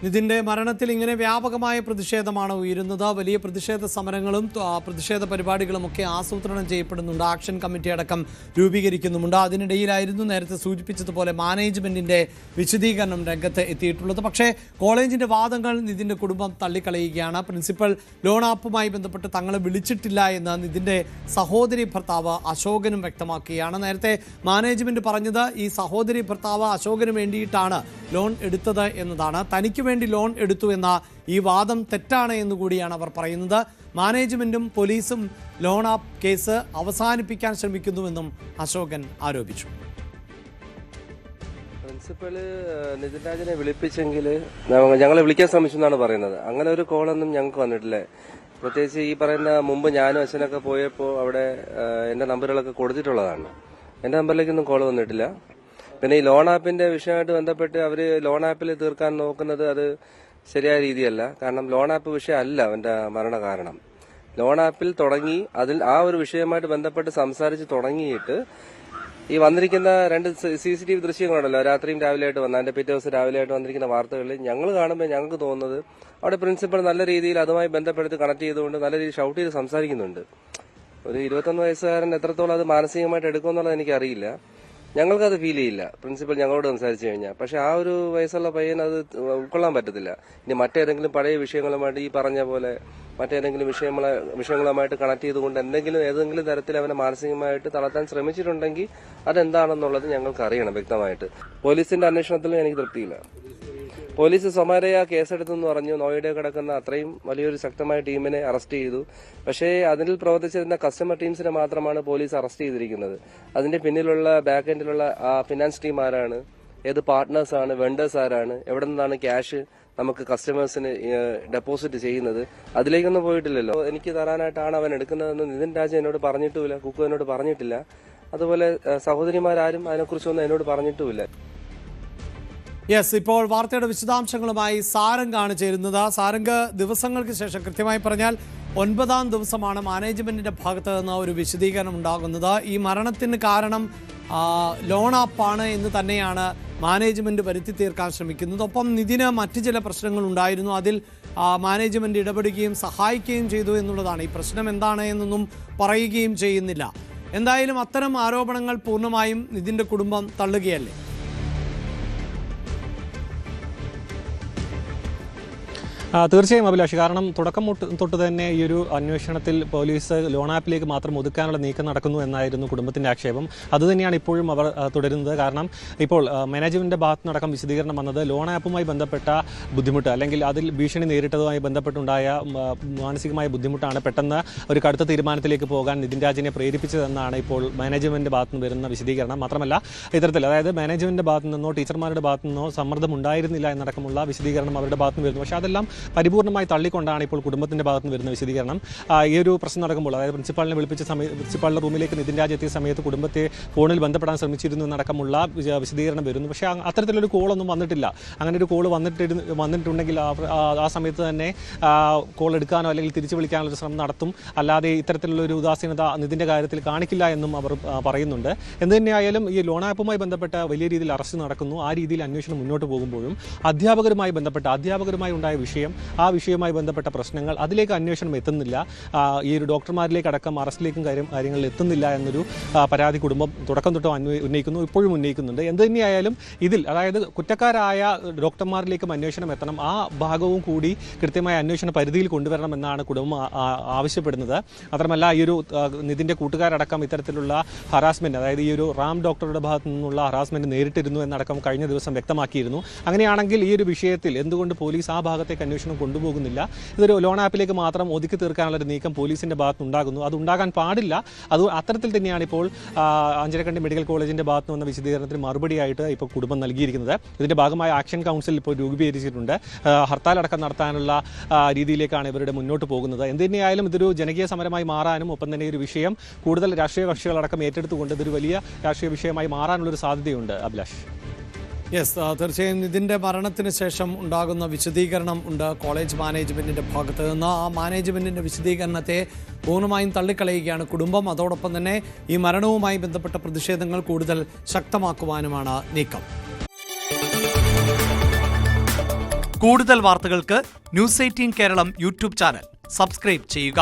ഇതിന്റെ മരണത്തിൽ ഇങ്ങനെ വ്യാപകമായ പ്രതിഷേധമാണ് ഉയരുന്നത്. വലിയ പ്രതിഷേധ സമരങ്ങളും പ്രതിഷേധ പരിപാടികളുമൊക്കെ ആസൂത്രണം ചെയ്യപ്പെടുന്നുണ്ട്. ആക്ഷൻ കമ്മിറ്റി അടക്കം രൂപീകരിക്കുന്നുമുണ്ട്. അതിനിടയിലായിരുന്നു നേരത്തെ സൂചിപ്പിച്ചതുപോലെ മാനേജ്മെന്റിന്റെ വിശദീകരണം രംഗത്ത് എത്തിയിട്ടുള്ളത്. പക്ഷേ കോളേജിന്റെ വാദങ്ങൾ നിതിന്റെ കുടുംബം തള്ളിക്കളയുകയാണ്. പ്രിൻസിപ്പൽ ലോൺ ആപ്പുമായി ബന്ധപ്പെട്ട് തങ്ങളെ വിളിച്ചിട്ടില്ല എന്ന് നിതിന്റെ സഹോദരി ഭർത്താവ് അശോകനും വ്യക്തമാക്കുകയാണ്. നേരത്തെ മാനേജ്മെന്റ് പറഞ്ഞത് ഈ സഹോദരി ഭർത്താവ് അശോകന് വേണ്ടിയിട്ടാണ് ലോൺ എടുത്തത് എന്നതാണ്. തനിക്ക് വേണ്ടി ലോൺ എടുത്തു എന്ന ഈ വാദം തെറ്റാണ് എന്നുകൂടിയാണ് അവർ പറയുന്നത്. മാനേജ്മെന്റും പോലീസും ലോൺ ആപ്പ് കേസ് അവസാനിപ്പിക്കാൻ ശ്രമിക്കുന്നുവെന്നും അശോകൻ ആരോപിച്ചു. പ്രിൻസിപ്പല് നിതിൻ രാജിനെ വിളിപ്പിച്ചെങ്കിൽ ഞങ്ങളെ വിളിക്കാൻ ശ്രമിച്ചു എന്നാണ് പറയുന്നത്. അങ്ങനെ ഒരു കോളൊന്നും ഞങ്ങൾക്ക് വന്നിട്ടില്ല. പ്രത്യേകിച്ച് ഈ പറയുന്ന മുമ്പ് ഞാനും അച്ഛനൊക്കെ പോയപ്പോൾ അവിടെ എന്റെ നമ്പറുകളൊക്കെ കൊടുത്തിട്ടുള്ളതാണ്. എന്റെ നമ്പറിലേക്കൊന്നും കോൾ വന്നിട്ടില്ല. പിന്നെ ഈ ലോൺ ആപ്പിന്റെ വിഷയമായിട്ട് ബന്ധപ്പെട്ട് അവര് ലോൺ ആപ്പിൽ തീർക്കാൻ നോക്കുന്നത് അത് ശരിയായ രീതിയല്ല. കാരണം ലോൺ ആപ്പ് വിഷയമല്ല അവന്റെ മരണ കാരണം. ലോൺ ആപ്പിൽ തുടങ്ങി അതിൽ ആ ഒരു വിഷയമായിട്ട് ബന്ധപ്പെട്ട് സംസാരിച്ച് തുടങ്ങിയിട്ട് ഈ വന്നിരിക്കുന്ന 2 CCTV ദൃശ്യങ്ങളുണ്ടല്ലോ, രാത്രിയും രാവിലെയായിട്ട് വന്ന അതിന്റെ പിറ്റേ ദിവസം രാവിലെയായിട്ട് വന്നിരിക്കുന്ന വാർത്തകളിൽ ഞങ്ങൾ കാണുമ്പോൾ ഞങ്ങൾക്ക് തോന്നുന്നത് അവിടെ പ്രിൻസിപ്പൽ നല്ല രീതിയിൽ അതുമായി ബന്ധപ്പെടുത്തി കണക്ട് ചെയ്തുകൊണ്ട് നല്ല രീതിയിൽ ഷൗട്ട് ചെയ്ത് സംസാരിക്കുന്നുണ്ട്. ഒരു 21 വയസ്സുകാരൻ എത്രത്തോളം അത് മാനസികമായിട്ട് എടുക്കുമെന്നുള്ളത് എനിക്കറിയില്ല. ഞങ്ങൾക്കത് ഫീൽ ചെയ്യില്ല പ്രിൻസിപ്പൽ ഞങ്ങളോട് സംസാരിച്ചു കഴിഞ്ഞാൽ. പക്ഷെ ആ ഒരു വയസ്സുള്ള പയ്യൻ അത് ഉൾക്കൊള്ളാൻ പറ്റത്തില്ല. ഇനി മറ്റേതെങ്കിലും പഴയ വിഷയങ്ങളുമായിട്ട് ഈ പറഞ്ഞ പോലെ മറ്റേതെങ്കിലും വിഷയങ്ങളുമായിട്ട് കണക്ട് ചെയ്തുകൊണ്ട് ഏതെങ്കിലും തരത്തിൽ അവനെ മാനസികമായിട്ട് തളർത്താൻ ശ്രമിച്ചിട്ടുണ്ടെങ്കിൽ അതെന്താണെന്നുള്ളത് ഞങ്ങൾക്ക് അറിയണം വ്യക്തമായിട്ട്. പോലീസിന്റെ അന്വേഷണത്തിലും എനിക്ക് തൃപ്തിയില്ല. പോലീസ് സ്വമേധയാ കേസെടുത്തെന്ന് പറഞ്ഞു. നോയിഡ കിടക്കുന്ന അത്രയും വലിയൊരു ശക്തമായ ടീമിനെ അറസ്റ്റ് ചെയ്തു. പക്ഷേ അതിൽ പ്രവർത്തിച്ചിരുന്ന കസ്റ്റമർ ടീംസിനെ മാത്രമാണ് പോലീസ് അറസ്റ്റ് ചെയ്തിരിക്കുന്നത്. അതിന്റെ പിന്നിലുള്ള ബാക്ക് എൻഡിലുള്ള ഫിനാൻസ് ടീം ആരാണ്, ഏത് പാർട്ട്നേഴ്സ് ആണ്, വെണ്ടേഴ്സ് ആരാണ്, എവിടെ നിന്നാണ് ക്യാഷ് നമുക്ക് കസ്റ്റമേഴ്സിന് ഡെപ്പോസിറ്റ് ചെയ്യുന്നത്, അതിലേക്കൊന്നും പോയിട്ടില്ലല്ലോ. എനിക്ക് തരാനായിട്ടാണ് അവൻ എടുക്കുന്നതെന്ന് നിതിൻ രാജ് എന്നോട് പറഞ്ഞിട്ടുമില്ല, കുക്കു എന്നോട് പറഞ്ഞിട്ടില്ല. അതുപോലെ സഹോദരിമാരും അതിനെക്കുറിച്ചൊന്നും എന്നോട് പറഞ്ഞിട്ടുമില്ല. ഇപ്പോൾ വാർത്തയുടെ വിശദാംശങ്ങളുമായി സാരംഗാണ് ചേരുന്നത്. സാരംഗ്, ദിവസങ്ങൾക്ക് ശേഷം, കൃത്യമായി പറഞ്ഞാൽ 9ാം ദിവസമാണ് മാനേജ്മെന്റിന്റെ ഭാഗത്ത് നിന്ന് ഒരു വിശദീകരണം ഉണ്ടാകുന്നത്. ഈ മരണത്തിന് കാരണം ലോൺ ആപ്പാണ് എന്ന് തന്നെയാണ് മാനേജ്മെന്റ് വരുത്തി തീർക്കാൻ ശ്രമിക്കുന്നത്. ഒപ്പം നിതിന് മറ്റു ചില പ്രശ്നങ്ങൾ ഉണ്ടായിരുന്നു. അതിൽ മാനേജ്മെന്റ് ഇടപെടുകയും സഹായിക്കുകയും ചെയ്തു എന്നുള്ളതാണ്. ഈ പ്രശ്നം എന്താണ് എന്നൊന്നും പറയുകയും ചെയ്യുന്നില്ല. എന്തായാലും അത്തരം ആരോപണങ്ങൾ പൂർണ്ണമായും നിതിന്റെ കുടുംബം തള്ളുകയല്ലേ? തീർച്ചയായും അഭിലാഷ്, കാരണം തുടക്കം തൊട്ട് തന്നെ ഈ ഒരു അന്വേഷണത്തിൽ പോലീസ് ലോൺ ആപ്പിലേക്ക് മാത്രം ഒതുക്കാനുള്ള നീക്കം നടക്കുന്നു എന്നായിരുന്നു കുടുംബത്തിൻ്റെ ആക്ഷേപം. അതുതന്നെയാണ് ഇപ്പോഴും അവർ തുടരുന്നത്. കാരണം ഇപ്പോൾ മാനേജ്മെൻറ്റിൻ്റെ ഭാഗത്തുനിന്നടക്കം വിശദീകരണം വന്നത് ലോൺ ആപ്പുമായി ബന്ധപ്പെട്ട ബുദ്ധിമുട്ട് അല്ലെങ്കിൽ അതിൽ ഭീഷണി നേരിട്ടതുമായി ബന്ധപ്പെട്ടുണ്ടായ മാനസികമായ ബുദ്ധിമുട്ടാണ് പെട്ടെന്ന് ഒരു കടുത്ത തീരുമാനത്തിലേക്ക് പോകാൻ നിതിൻ രാജിനെ പ്രേരിപ്പിച്ചതെന്നാണ് ഇപ്പോൾ മാനേജ്മെൻറ്റിൻ്റെ ഭാഗത്തുനിന്ന് വരുന്ന വിശദീകരണം. മാത്രമല്ല ഇത്തരത്തിൽ അതായത് മാനേജ്മെൻറ്റിൻ്റെ ഭാഗത്തു നിന്നോ ടീച്ചർമാരുടെ ഭാഗത്തു നിന്നോ സമ്മർദ്ദം ഉണ്ടായിരുന്നില്ല എന്നടക്കമുള്ള വിശദീകരണം അവരുടെ ഭാഗത്തുനിന്ന് വരുന്നു. പക്ഷേ അതെല്ലാം പരിപൂർണ്ണമായി തള്ളിക്കൊണ്ടാണ് ഇപ്പോൾ കുടുംബത്തിന്റെ ഭാഗത്ത് നിന്ന് വരുന്ന വിശദീകരണം. ഈ ഒരു പ്രശ്നം നടക്കുമ്പോൾ അതായത് പ്രിൻസിപ്പാളിനെ വിളിപ്പിച്ച പ്രിൻസിപ്പാളിന്റെ റൂമിലേക്ക് നിതിൻ രാജ് എത്തിയ സമയത്ത് കുടുംബത്തെ ഫോണിൽ ബന്ധപ്പെടാൻ ശ്രമിച്ചിരുന്നു എന്നടക്കമുള്ള വിശദീകരണം വരുന്നു. പക്ഷേ അത്തരത്തിലൊരു കോളൊന്നും വന്നിട്ടില്ല. അങ്ങനെ ഒരു കോൾ വന്നിട്ടുണ്ടെങ്കിൽ ആ സമയത്ത് തന്നെ കോൾ എടുക്കാനോ അല്ലെങ്കിൽ തിരിച്ചു വിളിക്കാനോ ഒരു ശ്രമം നടത്തും. അല്ലാതെ ഇത്തരത്തിലുള്ള ഒരു ഉദാസീനത നിതിന്റെ കാര്യത്തിൽ കാണിക്കില്ല എന്നും അവർ പറയുന്നുണ്ട്. എന്ത് തന്നെയായാലും ഈ ലോൺ ആപ്പുമായി ബന്ധപ്പെട്ട വലിയ രീതിയിൽ അറസ്റ്റ് നടക്കുന്നു. ആ രീതിയിൽ അന്വേഷണം മുന്നോട്ട് പോകുമ്പോഴും അധ്യാപകരുമായി ഉണ്ടായ വിഷയം, ആ വിഷയവുമായി ബന്ധപ്പെട്ട പ്രശ്നങ്ങൾ, അതിലേക്ക് അന്വേഷണം എത്തുന്നില്ല. ഈ ഒരു ഡോക്ടർമാരിലേക്ക് അടക്കം അറസ്റ്റിലേക്കും കാര്യങ്ങളിൽ എത്തുന്നില്ല എന്നൊരു പരാതി കുടുംബം തുടക്കം തൊട്ട് ഉന്നയിക്കുന്നു, ഇപ്പോഴും ഉന്നയിക്കുന്നുണ്ട്. എന്ത് തന്നെയായാലും ഇതിൽ അതായത് കുറ്റക്കാരായ ഡോക്ടർമാരിലേക്കും അന്വേഷണം എത്തണം. ആ ഭാഗവും കൂടി കൃത്യമായ അന്വേഷണ പരിധിയിൽ കൊണ്ടുവരണമെന്നാണ് കുടുംബം ആവശ്യപ്പെടുന്നത്. മാത്രമല്ല ഈ ഒരു നിതിൻ്റെ കൂട്ടുകാരടക്കം ഇത്തരത്തിലുള്ള ഹറാസ്മെൻറ്റ്, അതായത് ഈ ഒരു റാം ഡോക്ടറുടെ ഭാഗത്തു നിന്നുള്ള ഹറാസ്മെൻറ്റ് നേരിട്ടിരുന്നു എന്നടക്കം കഴിഞ്ഞ ദിവസം വ്യക്തമാക്കിയിരുന്നു. അങ്ങനെയാണെങ്കിൽ ഈ ഒരു വിഷയത്തിൽ എന്തുകൊണ്ട് പോലീസ് ആ ഭാഗത്തേക്ക് അന്വേഷണം കൊണ്ടുപോകുന്നില്ല? ഇതൊരു ലോൺ ആപ്പിലേക്ക് മാത്രം ഒതുക്കി തീർക്കാനുള്ള ഒരു നീക്കം പോലീസിന്റെ ഭാഗത്ത് ഉണ്ടാകുന്നു. അത് ഉണ്ടാകാൻ പാടില്ല. അത്തരത്തിൽ തന്നെയാണ് ഇപ്പോൾ അഞ്ചരക്കണ്ടി മെഡിക്കൽ കോളേജിന്റെ ഭാഗത്ത് വന്ന വിശദീകരണത്തിന് മറുപടിയായിട്ട് ഇപ്പോൾ കുടുംബം നൽകിയിരിക്കുന്നത്. ഇതിന്റെ ഭാഗമായി ആക്ഷൻ കൗൺസിൽ ഇപ്പോൾ രൂപീകരിച്ചിട്ടുണ്ട്. ഹർത്താൽ അടക്കം നടത്താനുള്ള രീതിയിലേക്കാണ് ഇവരുടെ മുന്നോട്ട് പോകുന്നത്. എന്തുതന്നെയായാലും ഇതൊരു ജനകീയ സമരമായി മാറാനും ഒപ്പം തന്നെ ഒരു വിഷയം കൂടുതൽ രാഷ്ട്രീയ കക്ഷികളടക്കം ഏറ്റെടുത്തുകൊണ്ട് ഇതൊരു വലിയ രാഷ്ട്രീയ വിഷയമായി മാറാനുള്ളൊരു സാധ്യതയുണ്ട്. അഭിലാഷ്. തീർച്ചയായും ഇതിൻ്റെ മരണത്തിന് ശേഷം ഉണ്ടാകുന്ന വിശദീകരണം ഉണ്ട് കോളേജ് മാനേജ്മെൻറ്റിൻ്റെ ഭാഗത്ത് നിന്ന്. ആ മാനേജ്മെൻറ്റിൻ്റെ വിശദീകരണത്തെ പൂർണ്ണമായും തള്ളിക്കളയുകയാണ് കുടുംബം. അതോടൊപ്പം തന്നെ ഈ മരണവുമായി ബന്ധപ്പെട്ട പ്രതിഷേധങ്ങൾ കൂടുതൽ ശക്തമാക്കുവാനുമാണ് നീക്കം. കൂടുതൽ വാർത്തകൾക്ക് news 18 Keralam YouTube channel subscribe ചെയ്യുക.